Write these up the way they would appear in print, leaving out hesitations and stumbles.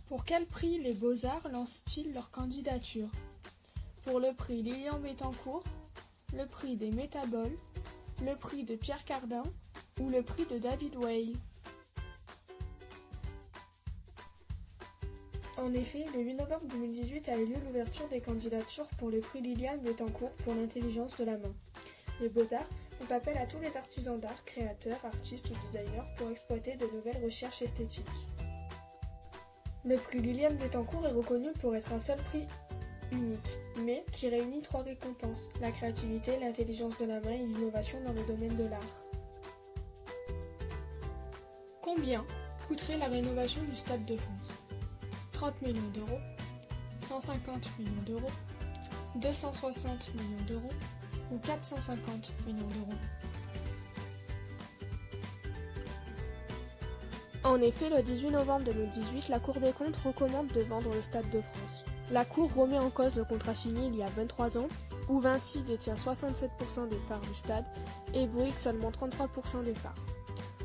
Pour quel prix les Beaux-Arts lancent-ils leur candidature? Pour le prix Lilian Bettencourt, le prix des Métaboles, le prix de Pierre Cardin ou le prix de David Weil? En effet, le 8 novembre 2018 a eu lieu l'ouverture des candidatures pour le prix Lilian Bettencourt pour l'intelligence de la main. Les Beaux-Arts font appel à tous les artisans d'art, créateurs, artistes ou designers pour exploiter de nouvelles recherches esthétiques. Le prix Lilian Bettencourt est reconnu pour être un seul prix unique, mais qui réunit 3 récompenses: la créativité, l'intelligence de la main et l'innovation dans le domaine de l'art. Combien coûterait la rénovation du Stade de France? 30 millions d'euros, 150 millions d'euros, 260 millions d'euros ou 450 millions d'euros? En effet, le 18 novembre 2018, la Cour des comptes recommande de vendre le Stade de France. La Cour remet en cause le contrat signé il y a 23 ans, où Vinci détient 67% des parts du stade et Bouygues seulement 33% des parts.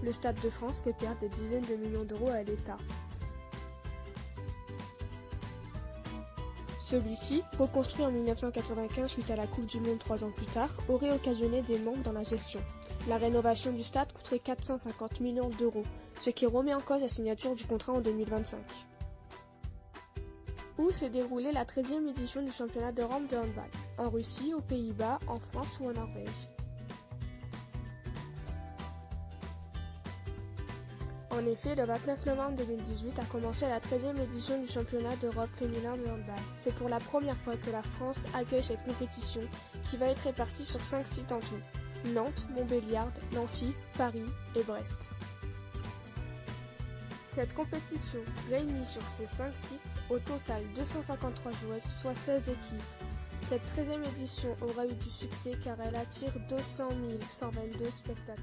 Le Stade de France fait perdre des dizaines de millions d'euros à l'État. Celui-ci, reconstruit en 1995 suite à la Coupe du Monde 3 ans plus tard, aurait occasionné des manques dans la gestion. La rénovation du stade coûterait 450 millions d'euros, ce qui remet en cause la signature du contrat en 2025. Où s'est déroulée la 13e édition du championnat d'Europe de handball? En Russie, aux Pays-Bas, en France ou en Norvège? En effet, le 29 novembre 2018 a commencé la 13e édition du championnat d'Europe féminin de handball. C'est pour la première fois que la France accueille cette compétition qui va être répartie sur 5 sites en tout: Nantes, Montbéliard, Nancy, Paris et Brest. Cette compétition réunit sur ces 5 sites au total 253 joueuses, soit 16 équipes. Cette 13e édition aura eu du succès car elle attire 200 122 spectateurs.